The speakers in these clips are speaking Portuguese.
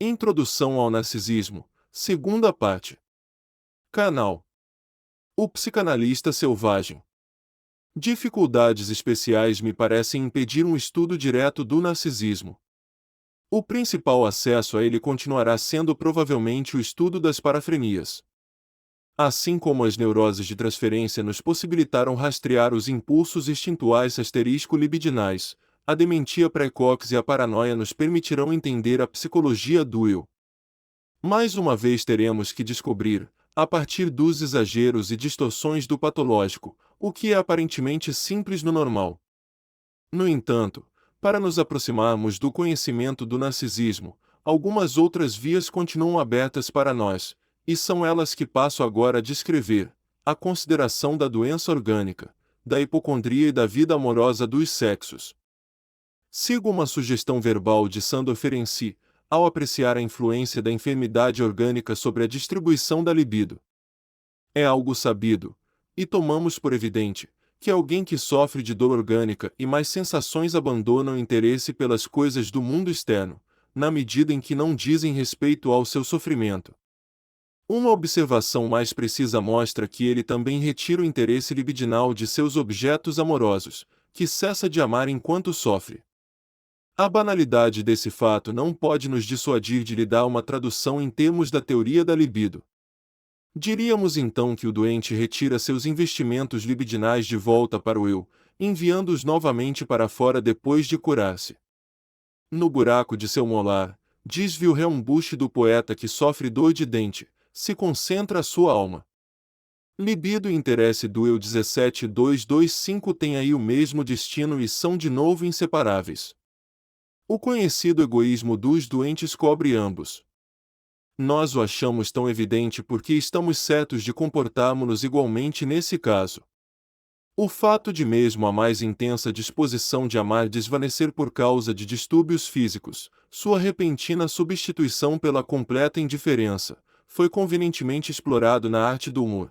Introdução ao Narcisismo, segunda parte. Canal. O psicanalista selvagem. Dificuldades especiais me parecem impedir um estudo direto do narcisismo. O principal acesso a ele continuará sendo provavelmente o estudo das parafrenias. Assim como as neuroses de transferência nos possibilitaram rastrear os impulsos instintuais asterisco-libidinais, a dementia precoce e a paranoia nos permitirão entender a psicologia do eu. Mais uma vez teremos que descobrir, a partir dos exageros e distorções do patológico, o que é aparentemente simples no normal. No entanto, para nos aproximarmos do conhecimento do narcisismo, algumas outras vias continuam abertas para nós, e são elas que passo agora a descrever: a consideração da doença orgânica, da hipocondria e da vida amorosa dos sexos. Sigo uma sugestão verbal de Sandor Ferenczi, ao apreciar a influência da enfermidade orgânica sobre a distribuição da libido. É algo sabido, e tomamos por evidente, que alguém que sofre de dor orgânica e mais sensações abandona o interesse pelas coisas do mundo externo, na medida em que não dizem respeito ao seu sofrimento. Uma observação mais precisa mostra que ele também retira o interesse libidinal de seus objetos amorosos, que cessa de amar enquanto sofre. A banalidade desse fato não pode nos dissuadir de lhe dar uma tradução em termos da teoria da libido. Diríamos então que o doente retira seus investimentos libidinais de volta para o eu, enviando-os novamente para fora depois de curar-se. No buraco de seu molar, diz Wilhelm Busch do poeta que sofre dor de dente, se concentra a sua alma. Libido e interesse do eu 17225 têm aí o mesmo destino e são de novo inseparáveis. O conhecido egoísmo dos doentes cobre ambos. Nós o achamos tão evidente porque estamos certos de comportarmos-nos igualmente nesse caso. O fato de mesmo a mais intensa disposição de amar desvanecer por causa de distúrbios físicos, sua repentina substituição pela completa indiferença, foi convenientemente explorado na arte do humor.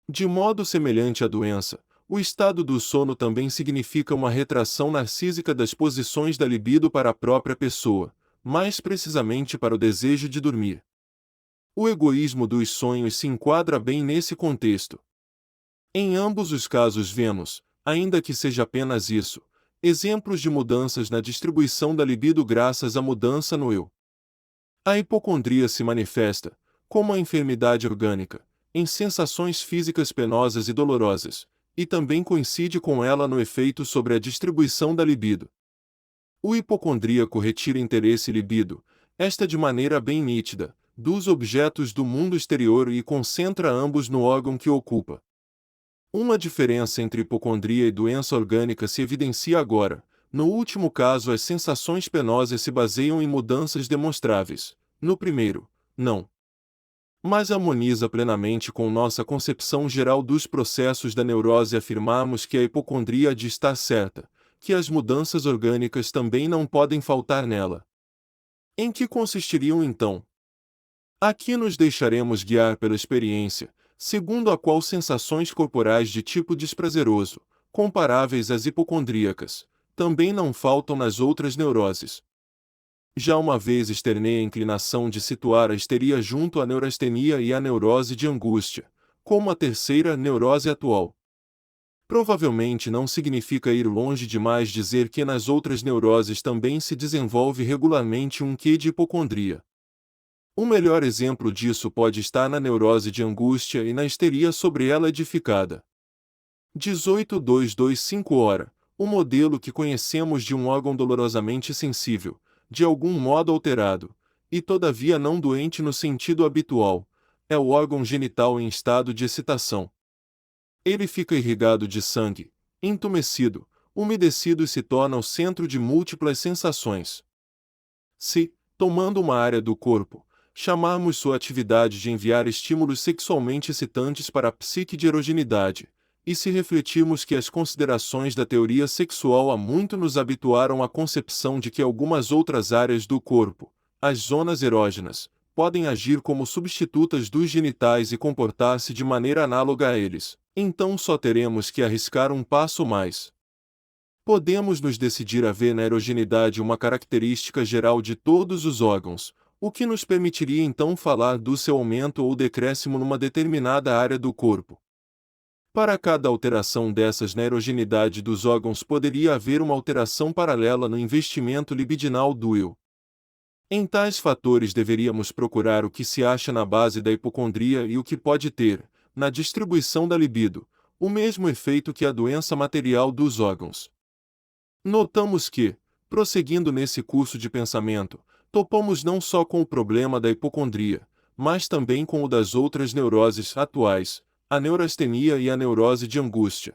De modo semelhante à doença, o estado do sono também significa uma retração narcísica das posições da libido para a própria pessoa, mais precisamente para o desejo de dormir. O egoísmo dos sonhos se enquadra bem nesse contexto. Em ambos os casos vemos, ainda que seja apenas isso, exemplos de mudanças na distribuição da libido graças à mudança no eu. A hipocondria se manifesta, como a enfermidade orgânica, em sensações físicas penosas e dolorosas, e também coincide com ela no efeito sobre a distribuição da libido. O hipocondríaco retira interesse libido, esta de maneira bem nítida, dos objetos do mundo exterior e concentra ambos no órgão que ocupa. Uma diferença entre hipocondria e doença orgânica se evidencia agora. No último caso, as sensações penosas se baseiam em mudanças demonstráveis. No primeiro, não. Mas harmoniza plenamente com nossa concepção geral dos processos da neurose afirmarmos que a hipocondria há de estar certa, que as mudanças orgânicas também não podem faltar nela. Em que consistiriam então? Aqui nos deixaremos guiar pela experiência, segundo a qual sensações corporais de tipo desprazeroso, comparáveis às hipocondríacas, também não faltam nas outras neuroses. Já uma vez externei a inclinação de situar a histeria junto à neurastenia e à neurose de angústia, como a terceira neurose atual. Provavelmente não significa ir longe demais dizer que nas outras neuroses também se desenvolve regularmente um quê de hipocondria. O melhor exemplo disso pode estar na neurose de angústia e na histeria sobre ela edificada. 18225 Ora, o modelo que conhecemos de um órgão dolorosamente sensível, de algum modo alterado, e todavia não doente no sentido habitual, é o órgão genital em estado de excitação. Ele fica irrigado de sangue, entumecido, umedecido e se torna o centro de múltiplas sensações. Se, tomando uma área do corpo, chamarmos sua atividade de enviar estímulos sexualmente excitantes para a psique de erogenidade, e se refletirmos que as considerações da teoria sexual há muito nos habituaram à concepção de que algumas outras áreas do corpo, as zonas erógenas, podem agir como substitutas dos genitais e comportar-se de maneira análoga a eles, então só teremos que arriscar um passo mais. Podemos nos decidir a ver na erogenidade uma característica geral de todos os órgãos, o que nos permitiria então falar do seu aumento ou decréscimo numa determinada área do corpo. Para cada alteração dessas na erogenidade dos órgãos poderia haver uma alteração paralela no investimento libidinal do eu. Em tais fatores deveríamos procurar o que se acha na base da hipocondria e o que pode ter, na distribuição da libido, o mesmo efeito que a doença material dos órgãos. Notamos que, prosseguindo nesse curso de pensamento, topamos não só com o problema da hipocondria, mas também com o das outras neuroses atuais, a neurastenia e a neurose de angústia.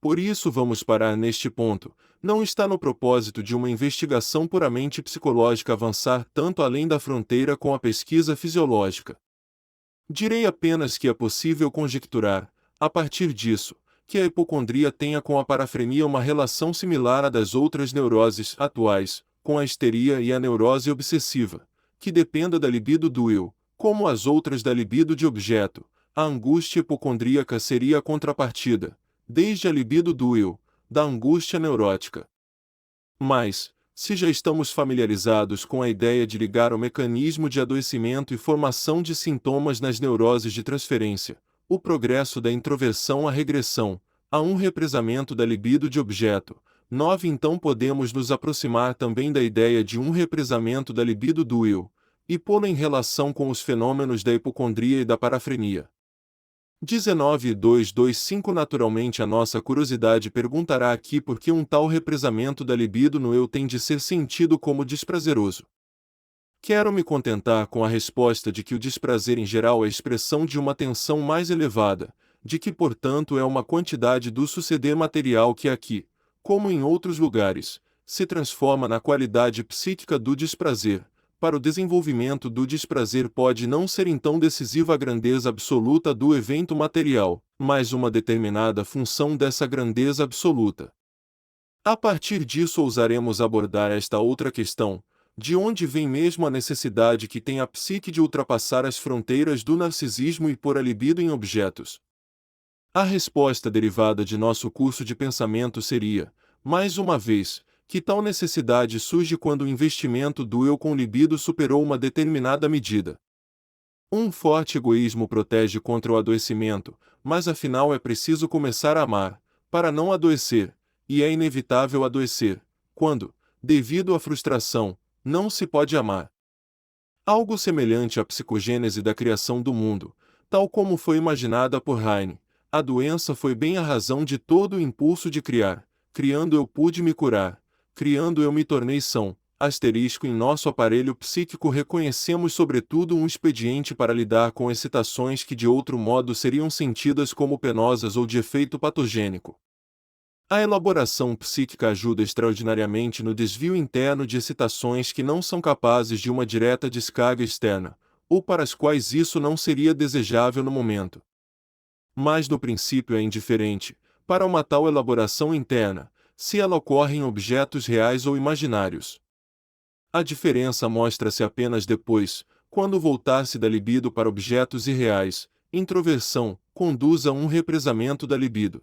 Por isso vamos parar neste ponto. Não está no propósito de uma investigação puramente psicológica avançar tanto além da fronteira com a pesquisa fisiológica. Direi apenas que é possível conjecturar, a partir disso, que a hipocondria tenha com a parafrenia uma relação similar à das outras neuroses atuais, com a histeria e a neurose obsessiva, que dependa da libido do eu, como as outras da libido de objeto. A angústia hipocondríaca seria a contrapartida, desde a libido do eu, da angústia neurótica. Mas, se já estamos familiarizados com a ideia de ligar o mecanismo de adoecimento e formação de sintomas nas neuroses de transferência, o progresso da introversão à regressão, a um represamento da libido de objeto, 9 então podemos nos aproximar também da ideia de um represamento da libido do eu, e pô-la em relação com os fenômenos da hipocondria e da parafrenia. 19.225 Naturalmente a nossa curiosidade perguntará aqui por que um tal represamento da libido no eu tem de ser sentido como desprazeroso. Quero me contentar com a resposta de que o desprazer em geral é expressão de uma tensão mais elevada, de que portanto é uma quantidade do suceder material que aqui, como em outros lugares, se transforma na qualidade psíquica do desprazer. Para o desenvolvimento do desprazer pode não ser então decisiva a grandeza absoluta do evento material, mas uma determinada função dessa grandeza absoluta. A partir disso ousaremos abordar esta outra questão, de onde vem mesmo a necessidade que tem a psique de ultrapassar as fronteiras do narcisismo e pôr a libido em objetos. A resposta derivada de nosso curso de pensamento seria, mais uma vez, que tal necessidade surge quando o investimento do eu com libido superou uma determinada medida. Um forte egoísmo protege contra o adoecimento, mas afinal é preciso começar a amar, para não adoecer, e é inevitável adoecer, quando, devido à frustração, não se pode amar. Algo semelhante à psicogênese da criação do mundo, tal como foi imaginada por Heine, a doença foi bem a razão de todo o impulso de criar. Criando eu pude me curar. Criando eu me tornei são. Em nosso aparelho psíquico reconhecemos sobretudo um expediente para lidar com excitações que de outro modo seriam sentidas como penosas ou de efeito patogênico. A elaboração psíquica ajuda extraordinariamente no desvio interno de excitações que não são capazes de uma direta descarga externa, ou para as quais isso não seria desejável no momento. Mas no princípio é indiferente, para uma tal elaboração interna, se ela ocorre em objetos reais ou imaginários. A diferença mostra-se apenas depois, quando voltar-se da libido para objetos irreais, introversão, conduz a um represamento da libido.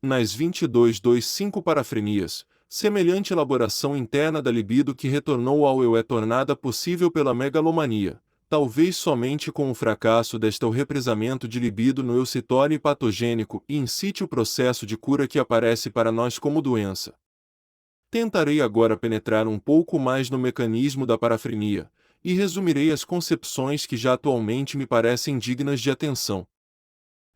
Nas 22.2.5 parafrenias, semelhante elaboração interna da libido que retornou ao eu é tornada possível pela megalomania. Talvez somente com o fracasso desta o represamento de libido no eu se torne patogênico e incite o processo de cura que aparece para nós como doença. Tentarei agora penetrar um pouco mais no mecanismo da parafrenia, e resumirei as concepções que já atualmente me parecem dignas de atenção.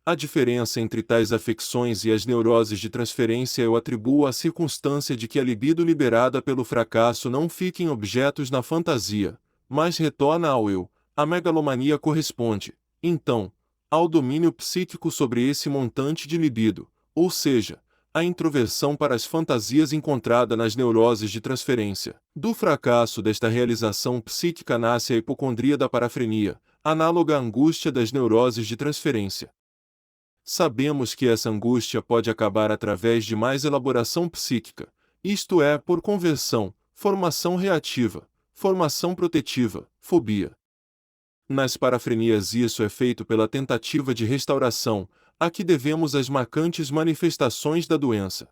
A diferença entre tais afecções e as neuroses de transferência eu atribuo à circunstância de que a libido liberada pelo fracasso não fica em objetos na fantasia, mas retorna ao eu. A megalomania corresponde, então, ao domínio psíquico sobre esse montante de libido, ou seja, a introversão para as fantasias encontrada nas neuroses de transferência. Do fracasso desta realização psíquica nasce a hipocondria da parafrenia, análoga à angústia das neuroses de transferência. Sabemos que essa angústia pode acabar através de mais elaboração psíquica, isto é, por conversão, formação reativa, formação protetiva, fobia. Nas parafrenias isso é feito pela tentativa de restauração, a que devemos as marcantes manifestações da doença.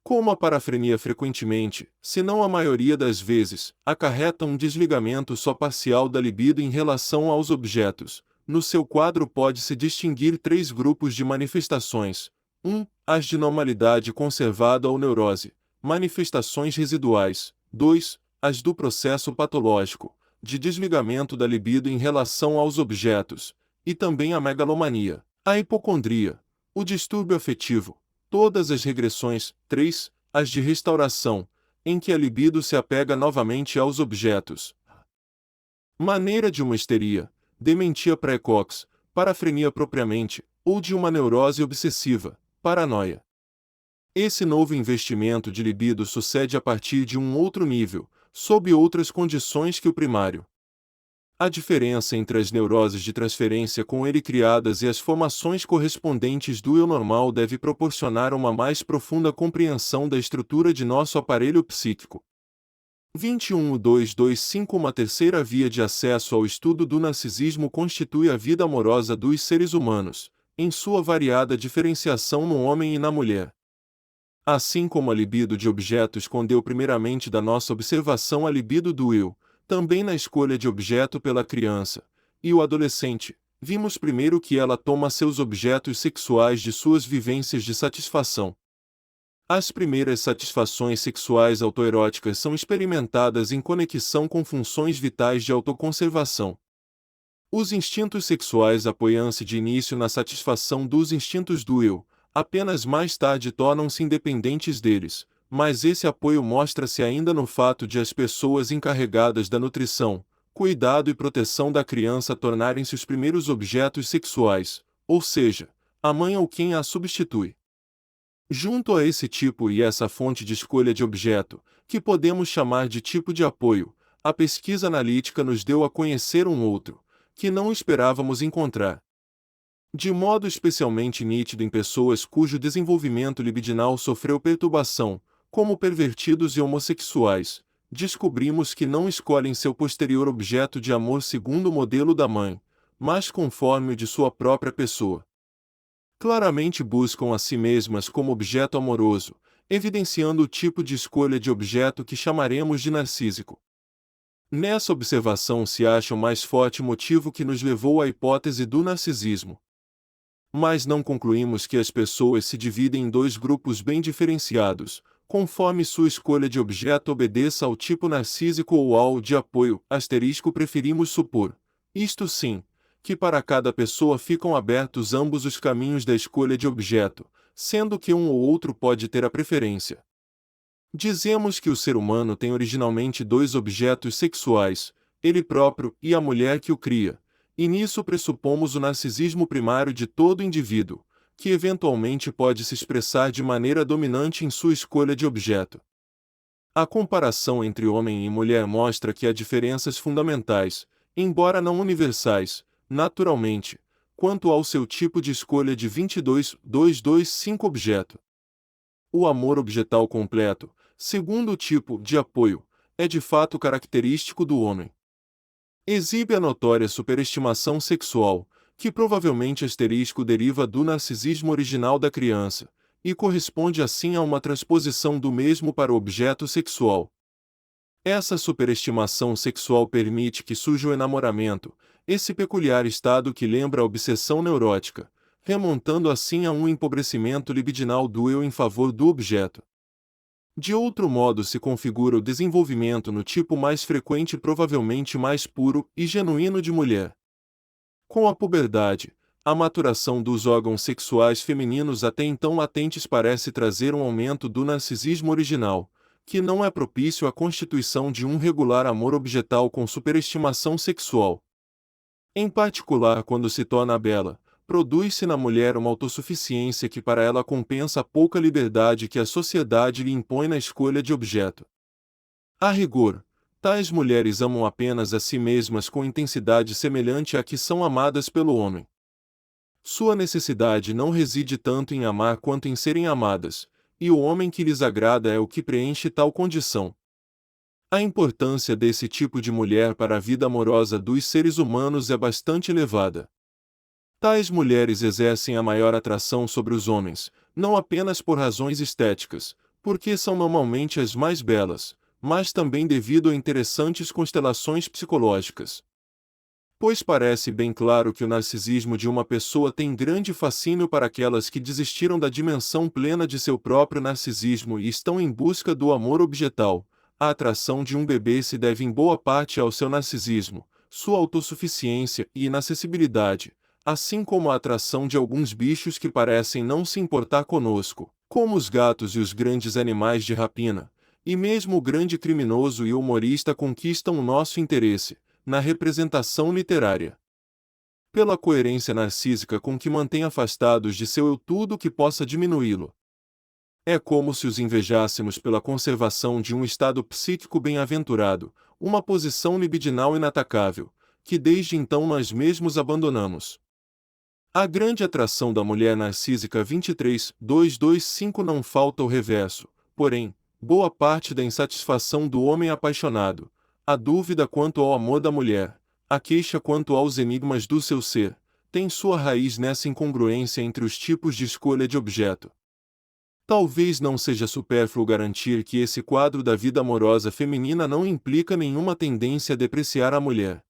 Como a parafrenia frequentemente, se não a maioria das vezes, acarreta um desligamento só parcial da libido em relação aos objetos, no seu quadro pode-se distinguir três grupos de manifestações. 1. As de normalidade conservada ou neurose, manifestações residuais. 2. As do processo patológico, de desligamento da libido em relação aos objetos, e também a megalomania, a hipocondria, o distúrbio afetivo. Todas as regressões. 3. As de restauração, em que a libido se apega novamente aos objetos. Maneira de uma histeria, dementia precox, parafrenia propriamente, ou de uma neurose obsessiva, paranoia. Esse novo investimento de libido sucede a partir de um outro nível, sob outras condições que o primário. A diferença entre as neuroses de transferência com ele criadas e as formações correspondentes do eu normal deve proporcionar uma mais profunda compreensão da estrutura de nosso aparelho psíquico. 21.225 Uma terceira via de acesso ao estudo do narcisismo constitui a vida amorosa dos seres humanos, em sua variada diferenciação no homem e na mulher. Assim como a libido de objeto escondeu primeiramente da nossa observação a libido do eu, também na escolha de objeto pela criança e o adolescente, vimos primeiro que ela toma seus objetos sexuais de suas vivências de satisfação. As primeiras satisfações sexuais autoeróticas são experimentadas em conexão com funções vitais de autoconservação. Os instintos sexuais apoiam-se de início na satisfação dos instintos do eu, apenas mais tarde tornam-se independentes deles, mas esse apoio mostra-se ainda no fato de as pessoas encarregadas da nutrição, cuidado e proteção da criança tornarem-se os primeiros objetos sexuais, ou seja, a mãe ou quem a substitui. Junto a esse tipo e essa fonte de escolha de objeto, que podemos chamar de tipo de apoio, a pesquisa analítica nos deu a conhecer um outro, que não esperávamos encontrar. De modo especialmente nítido em pessoas cujo desenvolvimento libidinal sofreu perturbação, como pervertidos e homossexuais, descobrimos que não escolhem seu posterior objeto de amor segundo o modelo da mãe, mas conforme o de sua própria pessoa. Claramente buscam a si mesmas como objeto amoroso, evidenciando o tipo de escolha de objeto que chamaremos de narcísico. Nessa observação se acha o mais forte motivo que nos levou à hipótese do narcisismo. Mas não concluímos que as pessoas se dividem em dois grupos bem diferenciados, conforme sua escolha de objeto obedeça ao tipo narcísico ou ao de apoio, preferimos supor, isto sim, que para cada pessoa ficam abertos ambos os caminhos da escolha de objeto, sendo que um ou outro pode ter a preferência. Dizemos que o ser humano tem originalmente dois objetos sexuais, ele próprio e a mulher que o cria, e nisso pressupomos o narcisismo primário de todo indivíduo, que eventualmente pode se expressar de maneira dominante em sua escolha de objeto. A comparação entre homem e mulher mostra que há diferenças fundamentais, embora não universais, naturalmente, quanto ao seu tipo de escolha de 22.225 objeto. O amor objetal completo, segundo o tipo de apoio, é de fato característico do homem. Exibe a notória superestimação sexual, que provavelmente deriva do narcisismo original da criança, e corresponde assim a uma transposição do mesmo para o objeto sexual. Essa superestimação sexual permite que surja o enamoramento, esse peculiar estado que lembra a obsessão neurótica, remontando assim a um empobrecimento libidinal do eu em favor do objeto. De outro modo se configura o desenvolvimento no tipo mais frequente e provavelmente mais puro e genuíno de mulher. Com a puberdade, a maturação dos órgãos sexuais femininos até então latentes parece trazer um aumento do narcisismo original, que não é propício à constituição de um regular amor objetal com superestimação sexual. Em particular quando se torna bela, produz-se na mulher uma autossuficiência que para ela compensa a pouca liberdade que a sociedade lhe impõe na escolha de objeto. A rigor, tais mulheres amam apenas a si mesmas com intensidade semelhante à que são amadas pelo homem. Sua necessidade não reside tanto em amar quanto em serem amadas, e o homem que lhes agrada é o que preenche tal condição. A importância desse tipo de mulher para a vida amorosa dos seres humanos é bastante elevada. Tais mulheres exercem a maior atração sobre os homens, não apenas por razões estéticas, porque são normalmente as mais belas, mas também devido a interessantes constelações psicológicas. Pois parece bem claro que o narcisismo de uma pessoa tem grande fascínio para aquelas que desistiram da dimensão plena de seu próprio narcisismo e estão em busca do amor objetal. A atração de um bebê se deve em boa parte ao seu narcisismo, sua autossuficiência e inacessibilidade, assim como a atração de alguns bichos que parecem não se importar conosco, como os gatos e os grandes animais de rapina, e mesmo o grande criminoso e humorista conquistam o nosso interesse na representação literária. Pela coerência narcísica com que mantém afastados de seu eu tudo que possa diminuí-lo. É como se os invejássemos pela conservação de um estado psíquico bem-aventurado, uma posição libidinal inatacável, que desde então nós mesmos abandonamos. A grande atração da mulher narcísica 23.225 não falta o reverso, porém, boa parte da insatisfação do homem apaixonado, a dúvida quanto ao amor da mulher, a queixa quanto aos enigmas do seu ser, tem sua raiz nessa incongruência entre os tipos de escolha de objeto. Talvez não seja supérfluo garantir que esse quadro da vida amorosa feminina não implica nenhuma tendência a depreciar a mulher.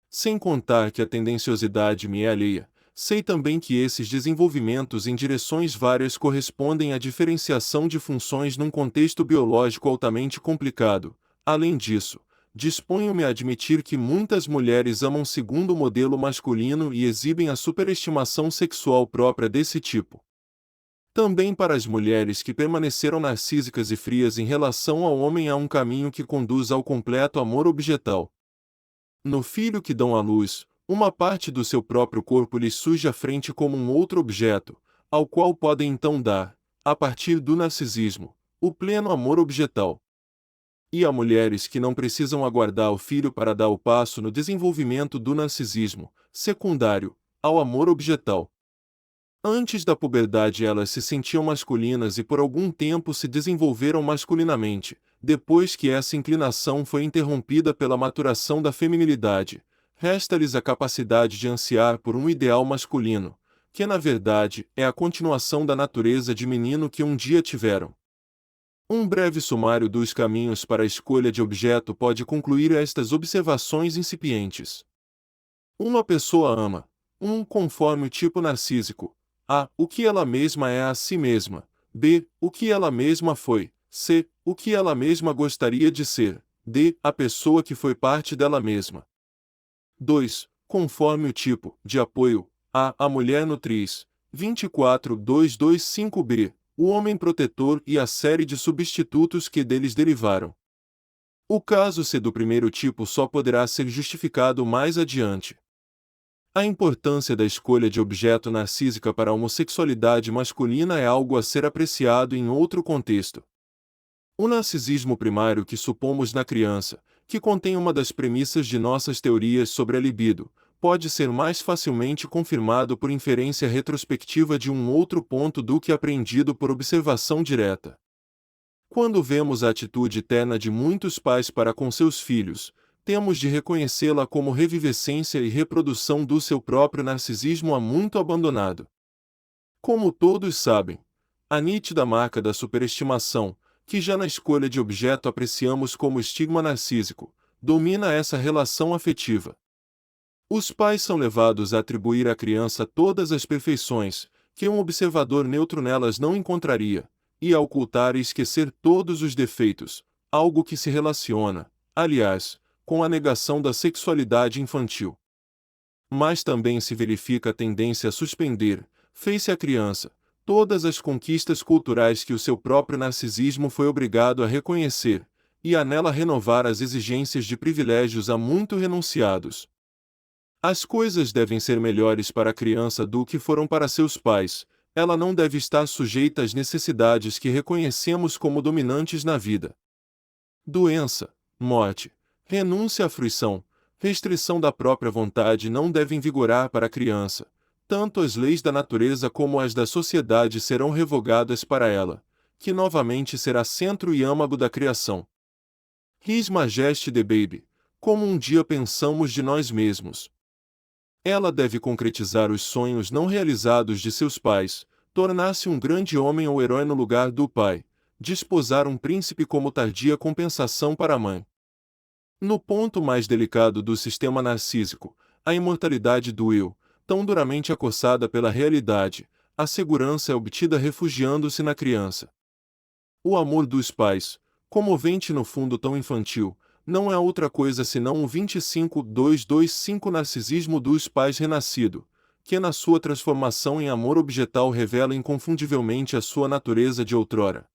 Sem contar que a tendenciosidade me é alheia, sei também que esses desenvolvimentos em direções várias correspondem à diferenciação de funções num contexto biológico altamente complicado. Além disso, disponho-me a admitir que muitas mulheres amam segundo o modelo masculino e exibem a superestimação sexual própria desse tipo. Também para as mulheres que permaneceram narcísicas e frias em relação ao homem há um caminho que conduz ao completo amor objetal. No filho que dão à luz, uma parte do seu próprio corpo lhes surge à frente como um outro objeto, ao qual podem então dar, a partir do narcisismo, o pleno amor objetal. E há mulheres que não precisam aguardar o filho para dar o passo no desenvolvimento do narcisismo, secundário, ao amor objetal. Antes da puberdade elas se sentiam masculinas e por algum tempo se desenvolveram masculinamente, depois que essa inclinação foi interrompida pela maturação da feminilidade, resta-lhes a capacidade de ansiar por um ideal masculino, que na verdade é a continuação da natureza de menino que um dia tiveram. Um breve sumário dos caminhos para a escolha de objeto pode concluir estas observações incipientes. Uma pessoa ama, conforme o tipo narcísico, a. O que ela mesma é a si mesma, b. O que ela mesma foi, c. O que ela mesma gostaria de ser, d. A pessoa que foi parte dela mesma. 2. Conforme o tipo de apoio, a. A mulher nutriz, 24.225b. O homem protetor e a série de substitutos que deles derivaram. O caso C do primeiro tipo só poderá ser justificado mais adiante. A importância da escolha de objeto narcísica para a homossexualidade masculina é algo a ser apreciado em outro contexto. O narcisismo primário que supomos na criança, que contém uma das premissas de nossas teorias sobre a libido, pode ser mais facilmente confirmado por inferência retrospectiva de um outro ponto do que apreendido por observação direta. Quando vemos a atitude terna de muitos pais para com seus filhos, temos de reconhecê-la como revivescência e reprodução do seu próprio narcisismo há muito abandonado. Como todos sabem, a nítida marca da superestimação, que já na escolha de objeto apreciamos como estigma narcísico, domina essa relação afetiva. Os pais são levados a atribuir à criança todas as perfeições, que um observador neutro nelas não encontraria, e a ocultar e esquecer todos os defeitos, algo que se relaciona, aliás, com a negação da sexualidade infantil. Mas também se verifica a tendência a suspender, fez-se a criança, todas as conquistas culturais que o seu próprio narcisismo foi obrigado a reconhecer, e a nela renovar as exigências de privilégios há muito renunciados. As coisas devem ser melhores para a criança do que foram para seus pais, ela não deve estar sujeita às necessidades que reconhecemos como dominantes na vida. Doença, morte, renúncia à fruição, restrição da própria vontade não devem vigorar para a criança. Tanto as leis da natureza como as da sociedade serão revogadas para ela, que novamente será centro e âmago da criação. His Majesty the Baby, como um dia pensamos de nós mesmos. Ela deve concretizar os sonhos não realizados de seus pais, tornar-se um grande homem ou herói no lugar do pai, desposar um príncipe como tardia compensação para a mãe. No ponto mais delicado do sistema narcísico, a imortalidade do eu, tão duramente acossada pela realidade, a segurança é obtida refugiando-se na criança. O amor dos pais, comovente no fundo tão infantil, não é outra coisa senão o 25.225 narcisismo dos pais renascido, que na sua transformação em amor objetal revela inconfundivelmente a sua natureza de outrora.